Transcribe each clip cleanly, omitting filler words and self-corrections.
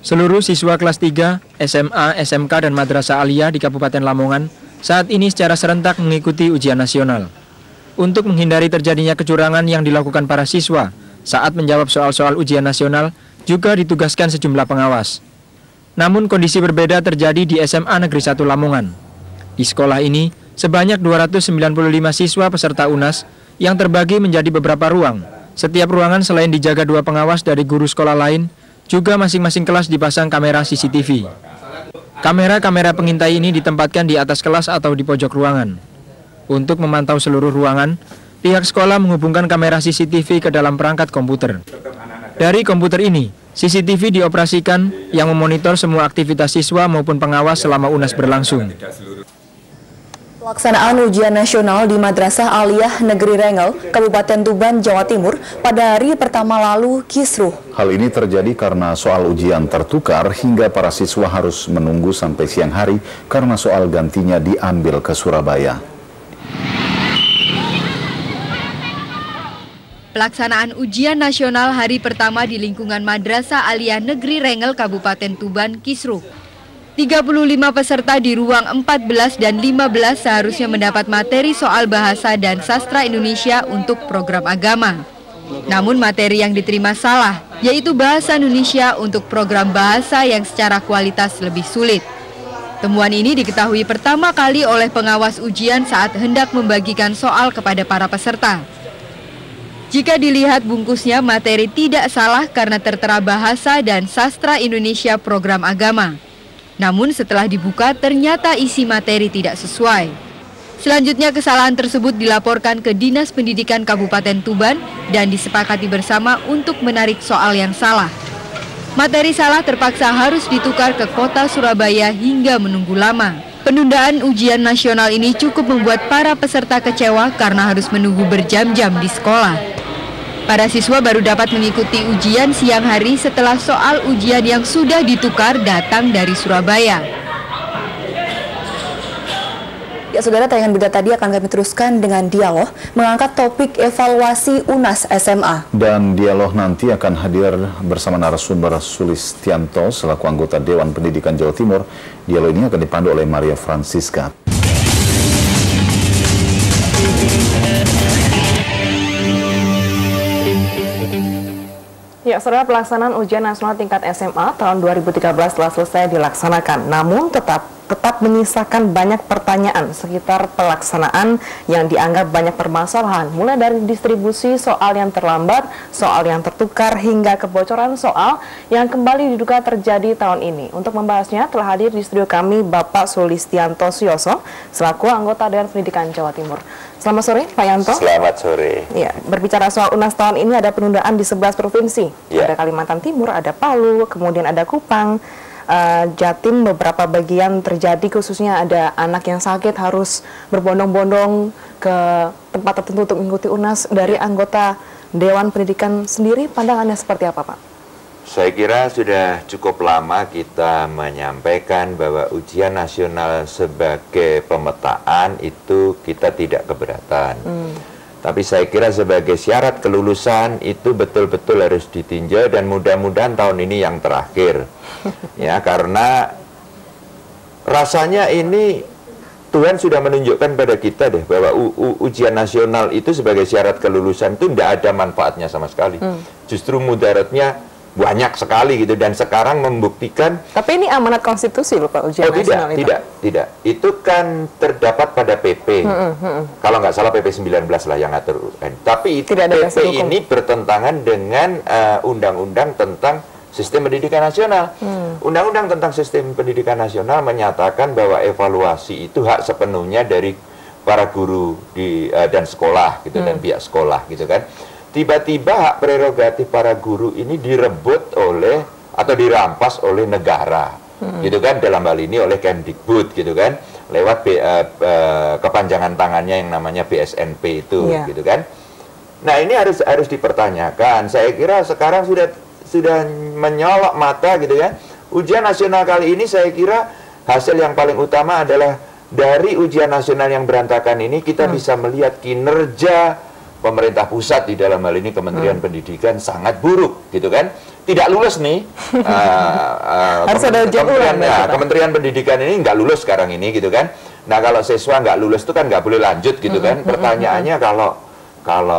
Seluruh siswa kelas 3, SMA, SMK, dan Madrasah Aliyah di Kabupaten Lamongan saat ini secara serentak mengikuti ujian nasional. Untuk menghindari terjadinya kecurangan yang dilakukan para siswa saat menjawab soal-soal ujian nasional, juga ditugaskan sejumlah pengawas. Namun kondisi berbeda terjadi di SMA Negeri 1 Lamongan. Di sekolah ini, sebanyak 295 siswa peserta UNAS yang terbagi menjadi beberapa ruang. Setiap ruangan selain dijaga 2 pengawas dari guru sekolah lain, juga masing-masing kelas dipasang kamera CCTV. Kamera-kamera pengintai ini ditempatkan di atas kelas atau di pojok ruangan. Untuk memantau seluruh ruangan, pihak sekolah menghubungkan kamera CCTV ke dalam perangkat komputer. Dari komputer ini, CCTV dioperasikan yang memonitor semua aktivitas siswa maupun pengawas selama UNAS berlangsung. Pelaksanaan ujian nasional di Madrasah Aliyah Negeri Rengel, Kabupaten Tuban, Jawa Timur pada hari pertama lalu kisruh. Hal ini terjadi karena soal ujian tertukar hingga para siswa harus menunggu sampai siang hari karena soal gantinya diambil ke Surabaya. Pelaksanaan ujian nasional hari pertama di lingkungan Madrasah Aliyah Negeri Rengel, Kabupaten Tuban, kisruh. 35 peserta di ruang 14 dan 15 seharusnya mendapat materi soal bahasa dan sastra Indonesia untuk program agama. Namun materi yang diterima salah, yaitu bahasa Indonesia untuk program bahasa yang secara kualitas lebih sulit. Temuan ini diketahui pertama kali oleh pengawas ujian saat hendak membagikan soal kepada para peserta. Jika dilihat bungkusnya, materi tidak salah karena tertera bahasa dan sastra Indonesia program agama. Namun setelah dibuka ternyata isi materi tidak sesuai. Selanjutnya kesalahan tersebut dilaporkan ke Dinas Pendidikan Kabupaten Tuban dan disepakati bersama untuk menarik soal yang salah. Materi salah terpaksa harus ditukar ke kota Surabaya hingga menunggu lama. Penundaan ujian nasional ini cukup membuat para peserta kecewa karena harus menunggu berjam-jam di sekolah. Para siswa baru dapat mengikuti ujian siang hari setelah soal ujian yang sudah ditukar datang dari Surabaya. Ya saudara, tayangan berita tadi akan kami teruskan dengan dialog mengangkat topik evaluasi UNAS SMA. Dan dialog nanti akan hadir bersama narasumber Sulistianto selaku anggota Dewan Pendidikan Jawa Timur. Dialog ini akan dipandu oleh Maria Francisca. Ya, saudara, pelaksanaan ujian nasional tingkat SMA tahun 2013 telah selesai dilaksanakan. Namun tetap menyisakan banyak pertanyaan sekitar pelaksanaan yang dianggap banyak permasalahan. Mulai dari distribusi soal yang terlambat, soal yang tertukar, hingga kebocoran soal yang kembali diduga terjadi tahun ini. Untuk membahasnya telah hadir di studio kami Bapak Sulistianto Suyoso selaku anggota Dewan Pendidikan Jawa Timur. Selamat sore, Pak Yanto. Selamat sore. Ya, berbicara soal UNAS tahun ini ada penundaan di 11 provinsi. Ya. Ada Kalimantan Timur, ada Palu, kemudian ada Kupang, Jatim, beberapa bagian terjadi khususnya ada anak yang sakit harus berbondong-bondong ke tempat tertentu untuk mengikuti UNAS. Dari anggota Dewan Pendidikan sendiri, pandangannya seperti apa, Pak? Saya kira sudah cukup lama kita menyampaikan bahwa ujian nasional sebagai pemetaan itu kita tidak keberatan. Tapi saya kira sebagai syarat kelulusan itu betul-betul harus ditinjau dan mudah-mudahan tahun ini yang terakhir. Ya, karena rasanya ini Tuhan sudah menunjukkan pada kita deh bahwa ujian nasional itu sebagai syarat kelulusan itu tidak ada manfaatnya sama sekali. Justru mudaratnya banyak sekali gitu, dan sekarang membuktikan. Tapi ini amanat konstitusi loh Pak, ujian nasional itu. Tidak. Itu kan terdapat pada PP. Kalau nggak salah PP 19 lah yang ngatur UN. Tapi PP ini bertentangan dengan undang-undang tentang sistem pendidikan nasional. Undang-undang tentang sistem pendidikan nasional menyatakan bahwa evaluasi itu hak sepenuhnya dari para guru dan sekolah gitu, dan pihak sekolah gitu kan. Tiba-tiba hak prerogatif para guru ini direbut oleh atau dirampas oleh negara, gitu kan, dalam hal ini oleh Kemdikbud, gitu kan, lewat kepanjangan tangannya yang namanya BSNP itu, gitu kan. Nah, ini harus dipertanyakan. Saya kira sekarang sudah menyolok mata, gitu ya. Ujian nasional kali ini saya kira hasil yang paling utama adalah dari ujian nasional yang berantakan ini kita bisa melihat kinerja pemerintah pusat di dalam hal ini Kementerian Pendidikan sangat buruk, gitu kan. tidak lulus nih, harus ada ujian ulang. Kementerian Pendidikan ini nggak lulus sekarang ini gitu kan. Nah kalau siswa nggak lulus itu kan nggak boleh lanjut gitu kan. Pertanyaannya kalau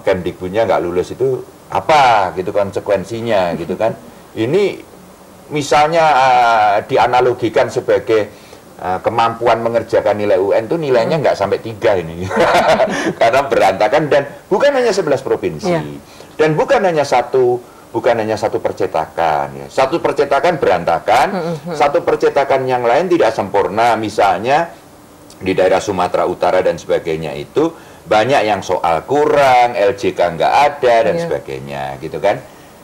Kemdikbudnya nggak lulus itu apa gitu konsekuensinya gitu kan. Ini misalnya dianalogikan sebagai kemampuan mengerjakan nilai UN itu nilainya nggak sampai 3 ini. Karena berantakan dan bukan hanya 11 provinsi. Dan bukan hanya satu percetakan ya. Satu percetakan berantakan, satu percetakan yang lain tidak sempurna. Misalnya di daerah Sumatera Utara dan sebagainya itu banyak yang soal kurang, LJK nggak ada dan sebagainya gitu kan.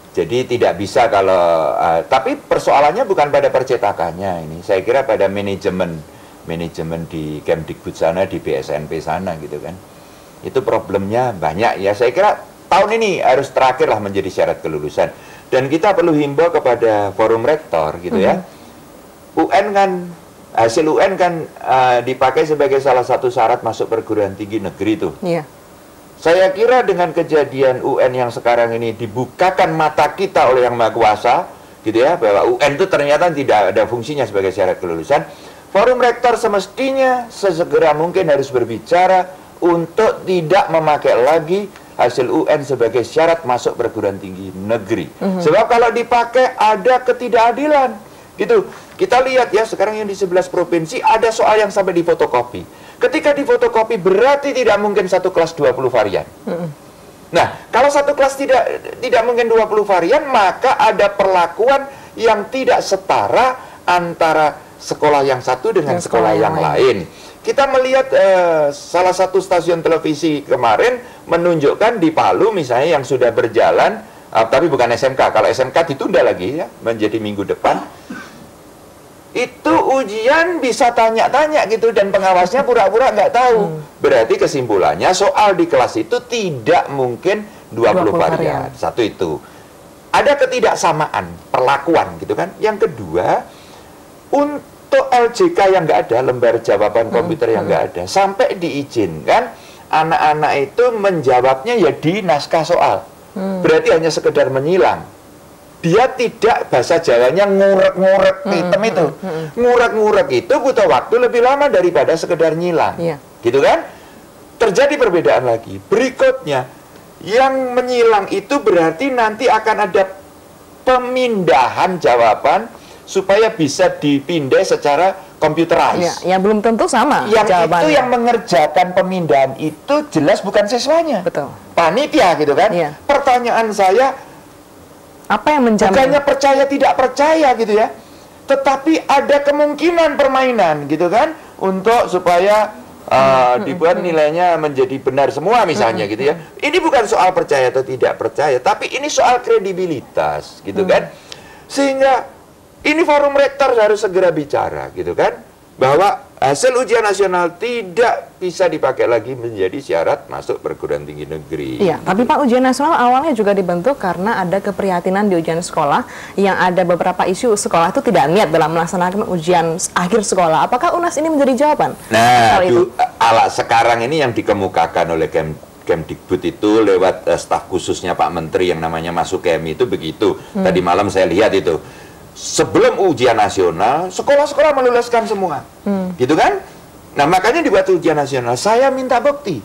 Jadi tidak bisa kalau tapi persoalannya bukan pada percetakannya ini. Saya kira pada manajemen di Kemdikbud sana, di BSNP sana gitu kan. Itu problemnya banyak ya. Saya kira tahun ini harus terakhirlah menjadi syarat kelulusan. Dan kita perlu himbau kepada forum rektor gitu ya. UN kan, hasil UN kan dipakai sebagai salah satu syarat masuk perguruan tinggi negeri tuh. Saya kira dengan kejadian UN yang sekarang ini dibukakan mata kita oleh Yang Maha Kuasa gitu ya, bahwa UN itu ternyata tidak ada fungsinya sebagai syarat kelulusan. Forum rektor semestinya sesegera mungkin harus berbicara untuk tidak memakai lagi hasil UN sebagai syarat masuk perguruan tinggi negeri. Sebab kalau dipakai ada ketidakadilan. Gitu. Kita lihat ya sekarang yang di 11 provinsi ada soal yang sampai difotokopi. Ketika difotokopi berarti tidak mungkin satu kelas 20 varian. Nah, kalau satu kelas tidak mungkin 20 varian, maka ada perlakuan yang tidak setara antara sekolah yang satu dengan sekolah yang lain. Kita melihat salah satu stasiun televisi kemarin menunjukkan di Palu misalnya yang sudah berjalan, tapi bukan SMK. Kalau SMK ditunda lagi ya, menjadi minggu depan. Itu ujian bisa tanya-tanya gitu dan pengawasnya pura-pura nggak tahu. Berarti kesimpulannya soal di kelas itu tidak mungkin 20 varian. Satu itu. Ada ketidaksamaan perlakuan gitu kan. Yang kedua, untuk LJK yang nggak ada, lembar jawaban komputer yang nggak ada, sampai diizinkan anak-anak itu menjawabnya ya di naskah soal. Berarti hanya sekedar menyilang. Dia tidak bahasa Jawanya ngurek-ngurek hitam itu. Ngurek-ngurek itu butuh waktu lebih lama daripada sekedar nyilang. Gitu kan? Terjadi perbedaan lagi. Berikutnya, yang menyilang itu berarti nanti akan ada pemindahan jawaban supaya bisa dipindah secara computerized. Yang belum tentu sama yang jawabannya. Itu yang mengerjakan pemindahan itu jelas bukan siswanya. Betul. Panitia gitu kan. Pertanyaan saya, apa yang menjamin? Bukannya percaya tidak percaya gitu ya, tetapi ada kemungkinan permainan gitu kan, untuk supaya dibuat nilainya menjadi benar semua misalnya gitu ya. Ini bukan soal percaya atau tidak percaya, tapi ini soal kredibilitas gitu kan. Sehingga ini forum rektor harus segera bicara gitu kan, bahwa hasil ujian nasional tidak bisa dipakai lagi menjadi syarat masuk perguruan tinggi negeri. Iya, tapi Pak, ujian nasional awalnya juga dibentuk karena ada keprihatinan di ujian sekolah yang ada beberapa isu sekolah itu tidak niat dalam melaksanakan ujian akhir sekolah. Apakah UNAS ini menjadi jawaban? Nah, sekarang ini yang dikemukakan oleh Kemdikbud itu lewat staf khususnya Pak Menteri yang namanya Masuk Kemi itu begitu. Tadi malam saya lihat itu. Sebelum ujian nasional, sekolah-sekolah meluluskan semua. Gitu kan? Nah, makanya dibuat ujian nasional. Saya minta bukti.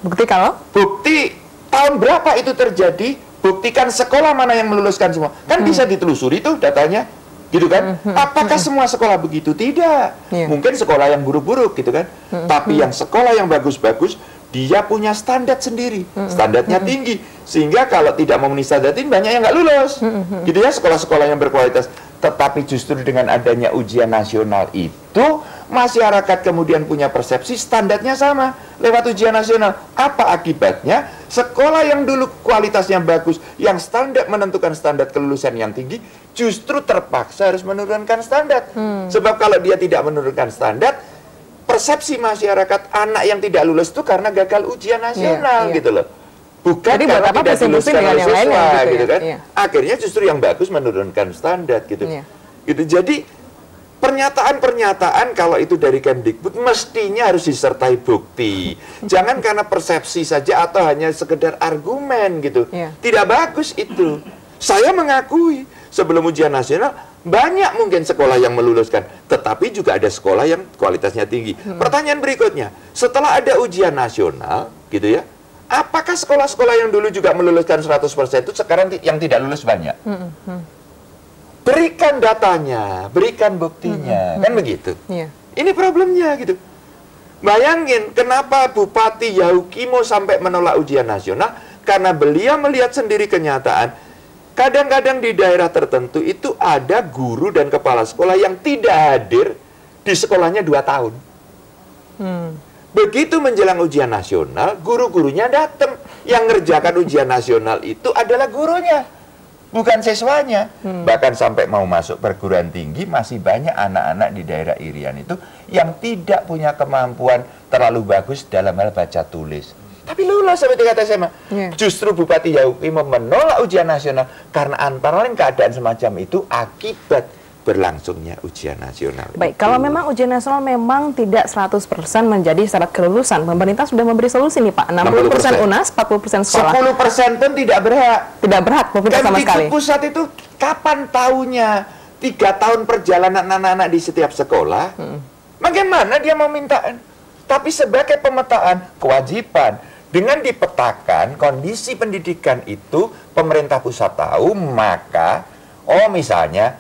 Bukti kalau? Bukti tahun berapa itu terjadi, buktikan sekolah mana yang meluluskan semua. Kan bisa ditelusuri itu datanya. Gitu kan? Apakah semua sekolah begitu? Tidak. Mungkin sekolah yang buruk-buruk gitu kan. Tapi yang sekolah yang bagus-bagus, dia punya standar sendiri, standarnya tinggi, sehingga kalau tidak memenuhi standar ini banyak yang nggak lulus, gitu ya, sekolah-sekolah yang berkualitas. Tetapi justru dengan adanya ujian nasional itu, masyarakat kemudian punya persepsi standarnya sama lewat ujian nasional. Apa akibatnya? Sekolah yang dulu kualitasnya bagus, yang standar menentukan standar kelulusan yang tinggi, justru terpaksa harus menurunkan standar. Sebab kalau dia tidak menurunkan standar, persepsi masyarakat anak yang tidak lulus itu karena gagal ujian nasional gitu loh. Bukan jadi karena tidak diluluskan oleh siswa gitu kan. Akhirnya justru yang bagus menurunkan standar gitu. Gitu. Jadi pernyataan-pernyataan kalau itu dari Kemdikbud mestinya harus disertai bukti. Jangan karena persepsi saja atau hanya sekedar argumen gitu. Tidak bagus itu. Saya mengakui sebelum ujian nasional banyak mungkin sekolah yang meluluskan, tetapi juga ada sekolah yang kualitasnya tinggi. Pertanyaan berikutnya, setelah ada ujian nasional, gitu ya, apakah sekolah-sekolah yang dulu juga meluluskan 100% itu sekarang yang tidak lulus banyak? Berikan datanya, berikan buktinya, kan begitu. Ini problemnya gitu. Bayangin kenapa Bupati Yahukimo sampai menolak ujian nasional, karena beliau melihat sendiri kenyataan. Kadang-kadang di daerah tertentu itu ada guru dan kepala sekolah yang tidak hadir di sekolahnya 2 tahun. Begitu menjelang ujian nasional, guru-gurunya datang. Yang ngerjakan ujian nasional itu adalah gurunya, bukan siswanya. Bahkan sampai mau masuk perguruan tinggi, masih banyak anak-anak di daerah Irian itu yang tidak punya kemampuan terlalu bagus dalam hal baca tulis. Tapi lulus sampai tingkat SMA. Justru Bupati Yahukimo menolak ujian nasional karena antara lain keadaan semacam itu akibat berlangsungnya ujian nasional. Baik, kalau memang ujian nasional memang tidak 100% menjadi syarat kelulusan, pemerintah sudah memberi solusi nih Pak, 60% UNAS, 40% sekolah. 10% pun tidak berhak. Tidak berhak, pemerintah sama sekali. Kemdikbud pusat itu kapan tahunya 3 tahun perjalanan anak-anak di setiap sekolah, bagaimana dia mau minta? Tapi sebagai pemetaan kewajiban, dengan dipetakan kondisi pendidikan itu pemerintah pusat tahu, maka misalnya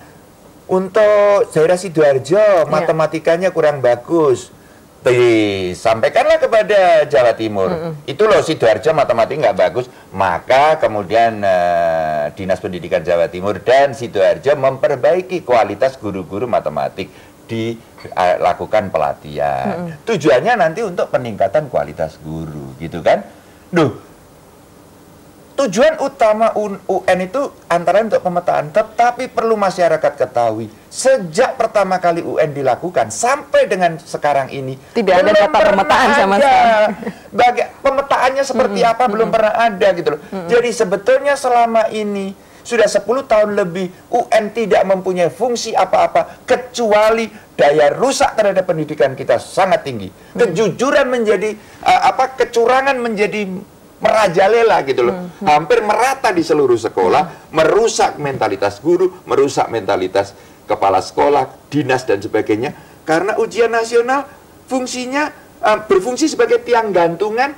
untuk daerah Sidoarjo matematikanya kurang bagus, disampaikanlah kepada Jawa Timur. Itu loh Sidoarjo matematik nggak bagus, maka kemudian Dinas Pendidikan Jawa Timur dan Sidoarjo memperbaiki kualitas guru-guru matematik, dilakukan pelatihan. Tujuannya nanti untuk peningkatan kualitas guru, gitu kan? Tujuan utama UN itu antara untuk pemetaan, tetapi perlu masyarakat ketahui, sejak pertama kali UN dilakukan sampai dengan sekarang ini tidak ada data pemetaan sama sekali. Pemetaannya seperti apa belum pernah ada gitu loh. Jadi sebetulnya selama ini sudah 10 tahun lebih UN tidak mempunyai fungsi apa-apa kecuali daya rusak terhadap pendidikan kita sangat tinggi. Kejujuran menjadi kecurangan menjadi merajalela gitu loh. Hampir merata di seluruh sekolah, merusak mentalitas guru, merusak mentalitas kepala sekolah, dinas dan sebagainya. Karena ujian nasional fungsinya berfungsi sebagai tiang gantungan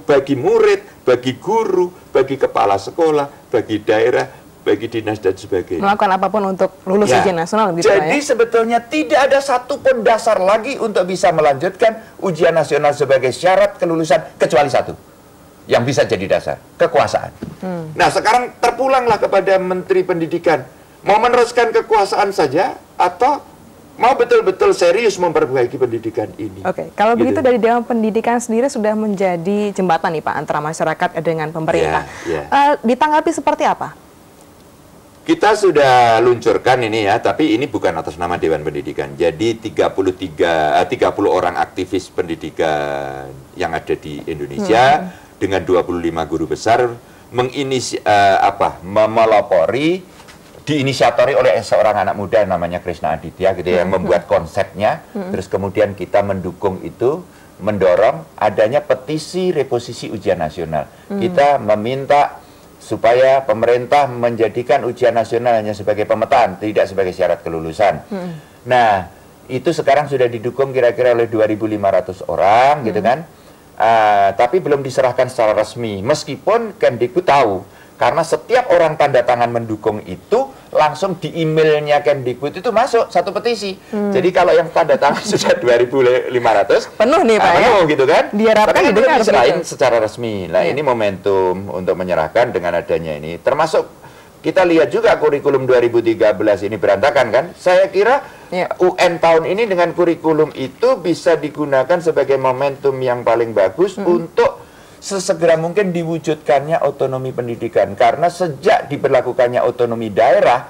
bagi murid, bagi guru, bagi kepala sekolah, bagi daerah, bagi dinas dan sebagainya. Melakukan apapun untuk lulus ujian nasional gitu. Jadi sebetulnya tidak ada satupun dasar lagi untuk bisa melanjutkan ujian nasional sebagai syarat kelulusan kecuali satu yang bisa jadi dasar, kekuasaan. Nah sekarang terpulanglah kepada Menteri Pendidikan, mau meneruskan kekuasaan saja atau mau betul-betul serius memperbaiki pendidikan ini. Oke, kalau begitu dari Dewan Pendidikan sendiri sudah menjadi jembatan nih Pak antara masyarakat dengan pemerintah. Ditanggapi seperti apa? Kita sudah luncurkan ini ya, tapi ini bukan atas nama Dewan Pendidikan. Jadi 30 orang aktivis pendidikan yang ada di Indonesia dengan 25 guru besar melopori, diinisiatori oleh seorang anak muda namanya Krishna Aditya gitu yang membuat konsepnya. Terus kemudian kita mendukung itu, mendorong adanya petisi reposisi ujian nasional. Kita meminta supaya pemerintah menjadikan ujian nasional hanya sebagai pemetaan, tidak sebagai syarat kelulusan. Nah, itu sekarang sudah didukung kira-kira oleh 2.500 orang gitu kan. Tapi belum diserahkan secara resmi, meskipun Kemdikbud tahu. Karena setiap orang tanda tangan mendukung itu, langsung di emailnya Kemdikbud itu masuk satu petisi. Jadi kalau yang tanda tangan sudah 2.500, penuh nih Pak penuh gitu kan. Diharapkan didengar diserahin secara resmi. Nah ini momentum untuk menyerahkan dengan adanya ini. Termasuk kita lihat juga kurikulum 2013 ini berantakan kan. Saya kira UN tahun ini dengan kurikulum itu bisa digunakan sebagai momentum yang paling bagus untuk sesegera mungkin diwujudkannya otonomi pendidikan. Karena sejak diberlakukannya otonomi daerah,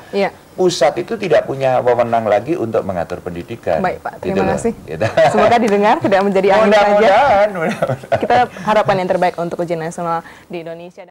pusat itu tidak punya wewenang lagi untuk mengatur pendidikan. Baik Pak, terima kasih. Semoga didengar, tidak menjadi angin saja. Kita harapkan yang terbaik untuk ujian nasional di Indonesia.